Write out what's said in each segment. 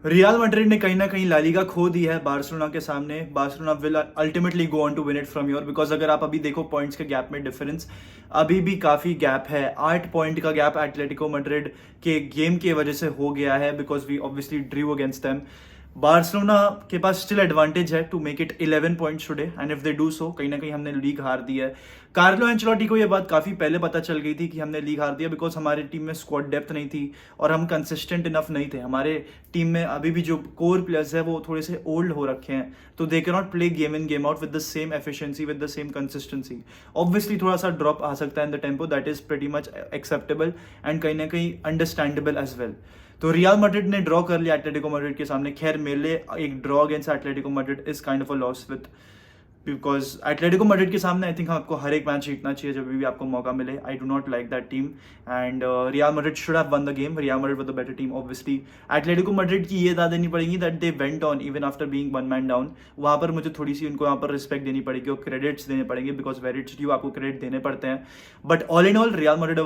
Real Madrid ने कहीं ना कहीं ला लीगा खो दी है बार्सिलोना के सामने। Barcelona will ultimately go on to win it from your, because अगर आप अभी देखो पॉइंट्स के गैप में डिफरेंस अभी भी काफ़ी गैप है। 8 पॉइंट का गैप एटलेटिको मैड्रिड के गेम की वजह से हो गया है, because we obviously drew against them. Barcelona के पास स्टिल एडवांटेज है to make it 11 points today, and if they do so कहीं ना कहीं हमने लीग हार दी है। कार्लो एंचेलोटी को ये बात काफ़ी पहले पता चल गई थी कि हमने लीग हार दिया, बिकॉज हमारी टीम में स्क्वाड डेप्थ नहीं थी और हम कंसिस्टेंट इनफ नहीं थे। हमारे टीम में अभी भी जो कोर प्लेयर्स है वो थोड़े से ओल्ड हो रखे हैं, तो they can not play game in game out with the same efficiency, with the same consistency. Obviously थोड़ा सा ड्रॉप आ सकता है in the tempo, that is pretty much acceptable and कहीं ना कहीं अंडरस्टैंडेबल एज वेल। तो रियल मैड्रिड ने draw कर लिया एटलेटिको मैड्रिड के सामने। खैर मेरे लिए एक draw against Atletico Madrid is kind of a loss with, because Atletico Madrid के सामने आई थिंक आपको हर एक मैच जीतना चाहिए जब भी आपको मौका मिले। I do not like that team and Real Madrid should have one the game. Real Madrid with the better team obviously. Atletico Madrid की ये दाद देनी पड़ेगी that they went on even after being one man down. वहाँ पर मुझे थोड़ी सी उनको यहाँ पर रिस्पेक्ट देनी पड़ेगी और क्रेडिट्स देने पड़ेंगे, बिकॉज वेर इट्स ड्यू आपको क्रेडिट देने पड़ते हैं। But all in all Real Madrid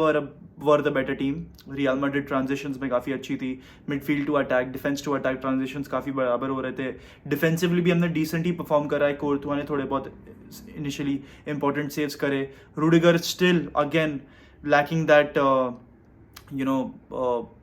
were the better team. Real Madrid transitions में काफ़ी अच्छी थी, midfield to attack, defence to attack transitions काफ़ी बराबर हो रहे थे। डिफेंसिवली भी हमने डिसेंट ही परफॉर्म करा है। कोर्तुआ ने थोड़े बहुत इनिशियली इंपॉर्टेंट सेव्स करे। Rudiger still again lacking that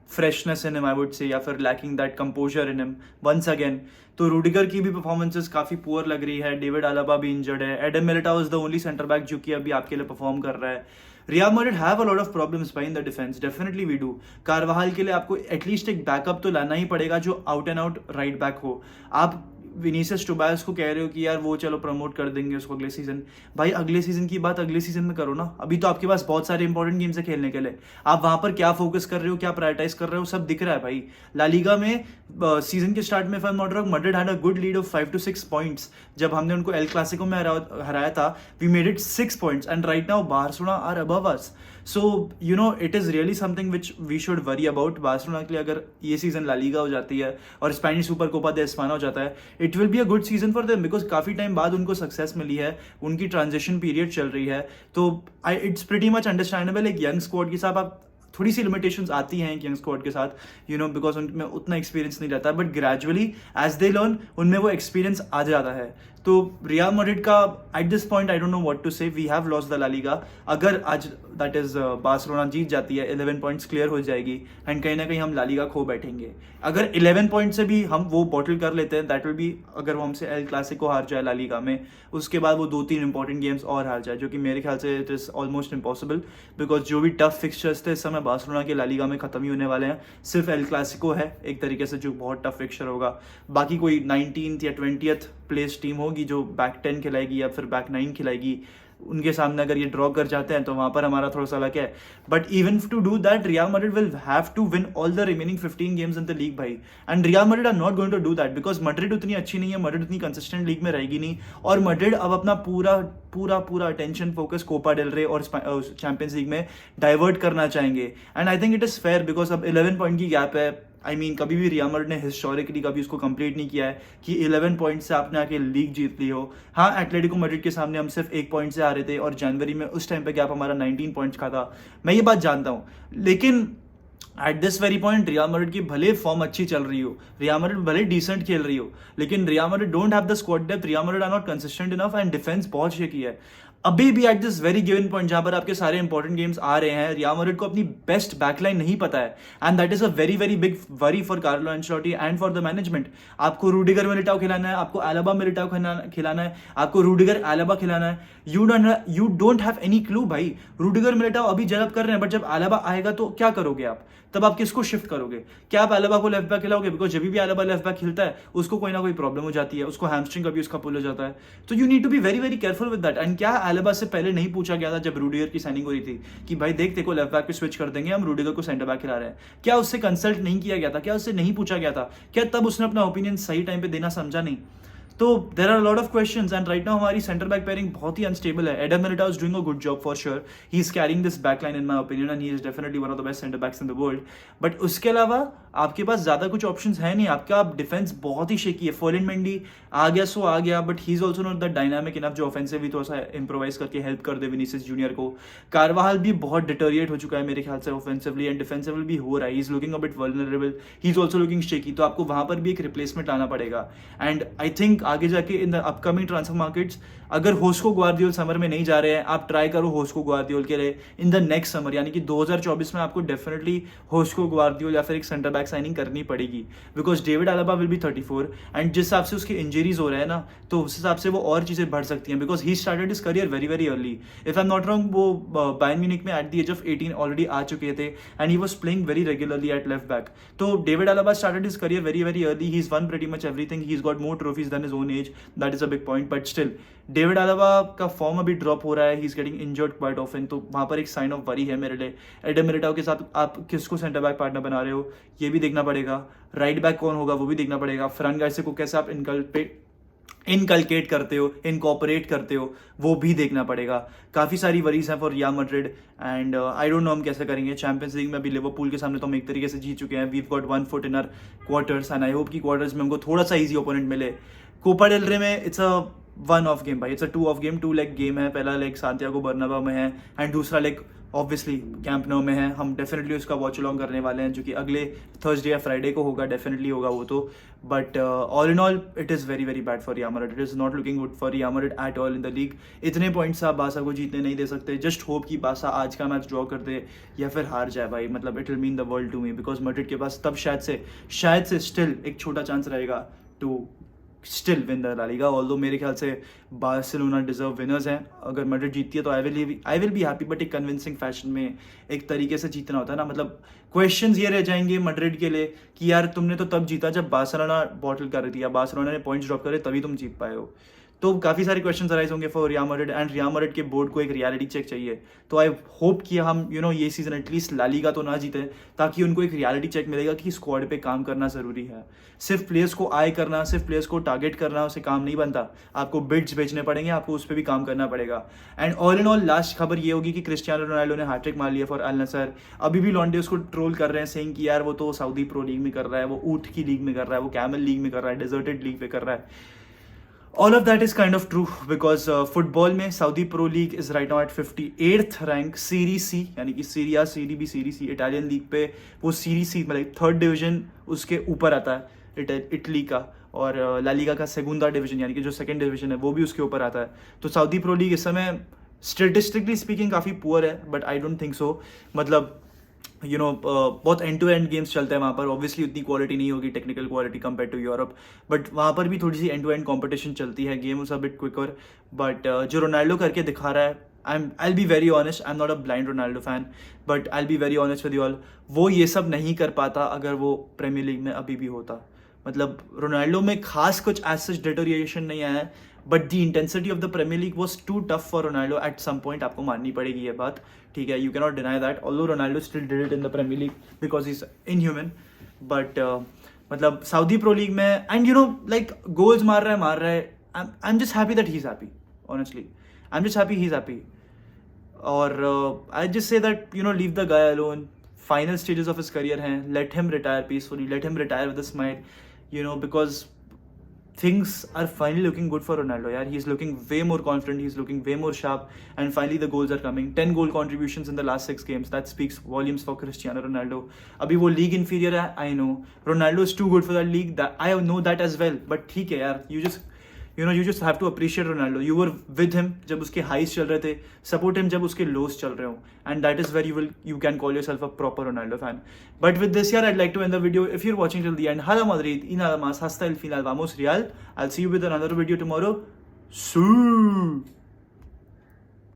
freshness in him I would say, या फिर lacking that composure in him once again. तो रूडिगर की भी परफॉर्मेंसेस काफ़ी पुअर लग रही है। डेविड आलाबा भी इंजर्ड है। Adam Militao is the only centre back जो कि अभी आपके लिए परफॉर्म कर रहा है। Real Madrid have a lot of problems in the defence, definitely we do. Carvajal के लिए आपको एटलीस्ट एक बैकअप तो लाना ही पड़ेगा जो out and out right back हो। आप विनीसियस टोबायस को कह रहे हो कि यार वो चलो प्रमोट कर देंगे उसको अगले सीजन। भाई अगले सीजन की बात अगले सीजन में करो ना, अभी तो आपके पास बहुत सारे इंपॉर्टेंट गेम्स है खेलने के लिए। आप वहां पर क्या फोकस कर रहे हो, क्या प्रायोरिटाइज कर रहे हो, सब दिख रहा है भाई। ला लीगा में सीजन के स्टार्ट में Madrid had a good lead of 5 to 6 points. जब हमने उनको एल क्लासिको में हराया था we made it 6 points, and right now Barcelona are above us. So you know it is really something which we should worry about. Barcelona के लिए अगर ये सीजन ला लीगा हो जाती है और स्पेनिश सुपर कोपा दे एस्पाना हो जाता है, it will be a good season for them, because काफ़ी टाइम बाद उनको सक्सेस मिली है, उनकी ट्रांजिशन पीरियड चल रही है। तो इट्स प्रीटी मच अंडरस्टैंडेबल। एक यंग स्क्वाड के साथ आप थोड़ी सी लिमिटेशंस आती हैं एक यंग स्क्वाड के साथ, बिकॉज उनमें उतना एक्सपीरियंस नहीं रहता, but gradually as they learn उनमें वो एक्सपीरियंस आ जाता है। तो रियल मैड्रिड का at this point I don't know what to say. We have lost the La Liga. अगर आज दैट इज बार्सिलोना जीत जाती है 11 पॉइंट्स क्लियर हो जाएगी, एंड कहीं ना कहीं हम ला लीगा खो बैठेंगे। अगर 11 पॉइंट से भी हम वो बॉटल कर लेते हैं दैट विल बी, अगर वो हमसे एल क्लासिको हार जाए ला लीगा में, उसके बाद वो 2-3 इंपॉर्टेंट गेम्स और हार जाए, जो कि मेरे ख्याल से it is almost impossible, because जो भी टफ फिक्सचर्स थे इस समय बार्सिलोना के ला लीगा में खत्म ही होने वाले हैं। सिर्फ एल क्लासिको है एक तरीके से जो बहुत टफ फिक्सचर होगा। बाकी कोई 19th या 20th प्लेस टीम होगी जो बैक 10 खिलाएगी या फिर बैक 9 खिलाएगी, उनके सामने अगर ये ड्रॉ कर जाते हैं तो वहां पर हमारा थोड़ा सा लक है। But even to do that Real Madrid will have to win all the remaining 15 games in the league भाई, and Real Madrid are not going to do that, because Madrid उतनी अच्छी नहीं है, मैड्रिड उतनी consistent league में रहेगी नहीं, और मैड्रिड अब अपना पूरा पूरा पूरा अटेंशन फोकस कोपा डेल रे और चैंपियंस लीग में डाइवर्ट करना चाहेंगे। And I think it is fair, because अब 11 पॉइंट की गैप है। आई मीन कभी भी रियल मैड्रिड ने हिस्टोरिकली कभी उसको कंप्लीट नहीं किया है कि 11 पॉइंट से आपने आके लीग जीत ली हो। हाँ एटलेटिको मैड्रिड के सामने हम सिर्फ 1 पॉइंट से आ रहे थे, और जनवरी में उस टाइम पे गैप हमारा 19 पॉइंट्स का था, मैं ये बात जानता हूँ। लेकिन eight this very point real Madrid की भले फॉर्म अच्छी चल रही हो, रियल मैड्रिड भले डिसेंट खेल रही हो, लेकिन Real Madrid don't have the squad depth, Real Madrid are not consistent enough, and defence बहुत शेकी है अभी भी at this very given point जहां पर आपके सारे इंपॉर्टेंट गेम्स आ रहे हैं। रियल मैड्रिड को अपनी बेस्ट बैकलाइन नहीं पता है, and that is a very very big worry for Carlo Ancelotti and for the management. आपको रूडिगर मिलिटाओ खिलाना है, आपको आलाबा मिलिटाओ खिलाना है, आपको रूडिगर आलाबा खिलाना है। You don't have any clue भाई। रूडिगर मिलिटाओ अभी जलब कर रहे हैं, बट जब आलाबा आएगा तो क्या करोगे आप? तब आप किसको शिफ्ट करोगे? क्या आप आलाबा को लेफ्ट बैक खिलाओगे? बिकॉज जब भी आलाबा लेफ्ट बैक खेलता है उसको कोई ना कोई प्रॉब्लम हो जाती है, उसको हैमस्ट्रिंग कभी उसका पुल हो जाता है। तो you need to be very very careful with that. And क्या आलाबा से पहले नहीं पूछा गया था जब रूडिगर की साइनिंग हो रही थी कि भाई देख देखो लेफ्ट बैक पे स्विच कर देंगे, हम रूडिगर को सेंटर बैक खिला रहे हैं? क्या उससे कंसल्ट नहीं किया गया था? क्या उससे नहीं पूछा गया था? क्या तब उसने अपना ओपिनियन सही टाइम पे देना समझा नहीं? तो there are lot of questions, and right now हमारी सेंटर बैक पेयरिंग बहुत ही अनस्टेबल है। Adam Militao is doing a good job for sure, he is carrying this back line in my opinion, and he is definitely one of the best centre backs in the world. But उसके अलावा आपके पास ज़्यादा कुछ options है नहीं, आपका defence बहुत ही shaky है। फर्लिन मेंडी आ गया सो आ गया, but he is also not the dynamic enough जो ऑफेंसिवली थोड़ा सा इम्प्रोवाइज करके हेल्प कर दे विनीसियस जूनियर को। कारवाहल भी बहुत डिटोरिएट हो चुका है मेरे ख्याल से ऑफेंसिवली, एंड डिफेंसिवली भी हो रहा है। He is looking a bit vulnerable, he is also looking shaky, तो आपको वहां पर भी एक रिप्लेसमेंट लाना पड़ेगा। एंड आई थिंक आगे जाके in the upcoming transfer markets, अगर होस्को ग्वार्डियोल समर में नहीं जा रहे हैं, आप ट्राई करो होस्को ग्वार्डियोल के लिए इन द नेक्स्ट समर, यानी कि 2024 में आपको डेफिनेटली होस्को ग्वार्डियोल या फिर एक सेंटर बैक साइनिंग करनी पड़ेगी, because David आलाबा will be 34, and जिस हिसाब से उसके इंजरीज हो रहे हैं ना, तो उस हिसाब से वो और चीजें बढ़ सकती हैं, because he started his career very very early. If I am not wrong, वो बायर्न म्यूनिख में at the age of 18 already आ चुके थे, and he was playing very regularly at left back. तो David Alaba started his career very very early, he is one pretty much everything, he is got more trophies than his own age, that is a big point. But still David आलाबा का form अभी drop हो रहा है, he is getting injured quite often, तो वहां पर एक sign of worry है मेरे लिए। एडम मिलिटाओ के साथ आप किसको सेंटर बैक पार्टनर बना रहे हो, ये भी देखना पड़ेगा। राइट बैक कौन होगा वो भी देखना पड़ेगा। फ्रैन गार्सिया को कैसे आप इनकलकेट करते हो, इनकॉपरेट करते हो, वो भी देखना पड़ेगा। काफ़ी सारी वरीज हैं for real Madrid, and I don't no हम कैसे करेंगे। चैंपियंस लीग में अभी लिवरपूल के सामने तो हम एक तरीके से जीत चुके हैं, we've got 1 foot in our quarters, and I hope कि क्वार्टर्स में हमको थोड़ा सा ईजी ओपोनेंट मिले। कोपा डेल रे में इट्स अ 1 ऑफ गेम भाई, it's a 2 off game, 2 leg game है। पहला लेग सांतियागो बर्नाबाउ में है, एंड दूसरा लेग ऑब्वियसली कैंप नो में है। हम डेफिनेटली उसका वॉच अलॉन्ग करने वाले हैं, जो कि अगले थर्सडे या फ्राइडे को होगा, डेफिनेटली होगा वो तो। But all in all it is very very bad for real Madrid, it is not looking good for real Madrid at all in the league. इतने पॉइंट्स आप बासा को जीतने नहीं दे सकते। जस्ट होप कि बासा आज का मैच ड्रॉ कर दे या फिर हार जाए भाई, मतलब it will mean the world to me, because Madrid के पास तब शायद से स्टिल एक छोटा चांस रहेगा to still win the La Liga. Although मेरे ख्याल से बार्सिलोना डिजर्व विनर्स हैं। अगर मैड्रिड जीतती है तो I will be happy, but एक कन्विंसिंग फैशन में एक तरीके से जीतना होता है ना। मतलब क्वेश्चंस ये रह जाएंगे मैड्रिड के लिए कि यार तुमने तो तब जीता जब बार्सिलोना बॉटल कर रही थी, या बार्सिलोना ने पॉइंट्स ड्रॉप करे तभी तुम जीत पाए हो। तो काफ़ी सारे क्वेश्चन अराइज होंगे for real Madrid, and Real Madrid के बोर्ड को एक रियलिटी चेक चाहिए। तो आई होप कि हम ये सीजन एटलीस्ट ला लीगा तो ना जीते, ताकि उनको एक रियलिटी चेक मिलेगा कि स्क्वाड पे काम करना ज़रूरी है। सिर्फ प्लेयर्स को आय करना, सिर्फ प्लेयर्स को टारगेट करना, उससे काम नहीं बनता। आपको बिड्स बेचने पड़ेंगे, आपको उस पर भी काम करना पड़ेगा। And all in all last खबर ये होगी कि क्रिस्टियानो रोनाल्डो ने हैट्रिक मार लिया फॉर अल नसर। अभी भी लॉन्डे उसको ट्रोल कर रहे हैं, सेइंग कि यार वो तो सऊदी प्रो लीग में कर रहा है, वो ऊँट की लीग में कर रहा है, वो कैमल लीग में कर रहा है, डेजर्टेड लीग में कर रहा है। All of that is kind of true, because football में Saudi Pro League is right now at 58th rank, Serie C, यानी कि Serie A, Serie B, Serie C. Italian league पे वो सीरी सी मतलब 3rd डिवीजन उसके ऊपर आता है इटली का, और ला लीगा का सेगुंदा डिवीजन यानी कि जो 2nd डिवीजन है वो भी उसके ऊपर आता है। तो सऊदी प्रो लीग इस समय स्टेटिस्टिकली स्पीकिंग काफ़ी पुअर है, but I don't think so. मतलब बहुत एंड टू एंड गेम्स चलते हैं वहाँ पर। ऑब्वियसली उतनी क्वालिटी नहीं होगी, technical quality compare to Europe, but वहाँ पर भी थोड़ी सी एंड टू एंड कॉम्पिटिशन चलती है। Game is a bit quicker, but जो रोनाल्डो करके दिखा रहा है, I'll be very honest, I'm not a blind Ronaldo fan, but I'll be very honest with you all, वो ये सब नहीं कर पाता अगर वो प्रीमियर लीग में अभी भी होता। मतलब रोनाल्डो में खास कुछ एज सच डिटोरिएशन नहीं आया है, but the intensity of the Premier League was too tough for Ronaldo at some point. आपको माननी पड़ेगी ये बात, ठीक है, you can not deny that, although Ronaldo still did it in the Premier League because is inhuman. But मतलब Saudi Pro League में, and like goals मार रहा है, I am just happy that he is happy, honestly I am just happy he is happy. और I just say that leave the guy alone, final stages of his career हैं, let him retire peacefully, let him retire with a smile, because things are finally looking good for Ronaldo. Yeah, he's looking way more confident, he's looking way more sharp, and finally the goals are coming. 10 goal contributions in the last 6 games. That speaks volumes for Cristiano Ronaldo. Abhi wo league inferior hai, I know. Ronaldo is too good for that league. That I know that as well. But theek hai yaar, you just have to appreciate Ronaldo. You were with him जब उसके highs चल रहे थे, support him जब उसके lows चल रहे हो, and that is where you can call yourself a proper Ronaldo fan. But with this year, I'd like to end the video. If you're watching till the end, Hala Madrid, y nada más, hasta el final, vamos Real. I'll see you with another video tomorrow. See.